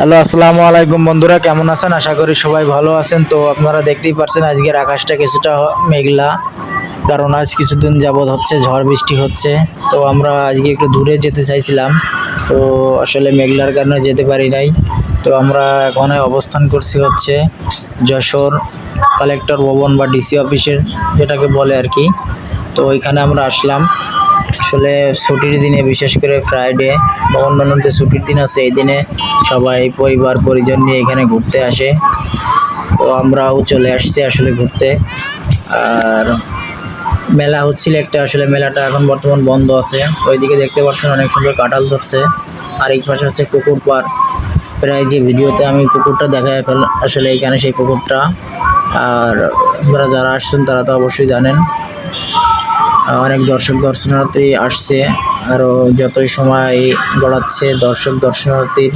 Hello, আসসালামু আলাইকুম বন্ধুরা, কেমন আছেন? আশা করি সবাই ভালো আছেন। তো আপনারা দেখতেই পাচ্ছেন আজকের আকাশটা কিছুটা মেঘলা, কারণ আজ কিছুদিন যাবৎ হচ্ছে ঝড় বৃষ্টি হচ্ছে। তো আমরা আজকে একটু দূরে যেতে চাইছিলাম, তো আসলে মেঘলার কারণে যেতে পারি নাই। তো আমরা এখানে অবস্থান করছি হচ্ছে যশোর কালেক্টর ভবন বা ডিসি অফিসের, যেটাকে বলে আর কি। তো ওইখানে আমরা আসলাম আসলে ছুটির দিনে, বিশেষ করে ফ্রাইডে বা অন্যান্য যে ছুটির দিন আছে এই দিনে সবাই পরিবার পরিজন নিয়ে এখানে ঘুরতে আসে। তো আমরাও চলে আসছি আসলে ঘুরতে। আর মেলা হচ্ছিল একটা, আসলে মেলাটা এখন বর্তমান বন্ধ আছে। ওইদিকে দেখতে পাচ্ছেন অনেক সুন্দর কাঁঠাল ধরছে। আর এই পাশে হচ্ছে পুকুর পাড়, প্রায় যে ভিডিওতে আমি পুকুরটা দেখাই আসলে এইখানে সেই পুকুরটা। আর আপনারা যারা আসছেন তারা তো অবশ্যই জানেন অনেক দর্শনার্থী আসছে। আরও যতই সময় গড়াচ্ছে দর্শনার্থীর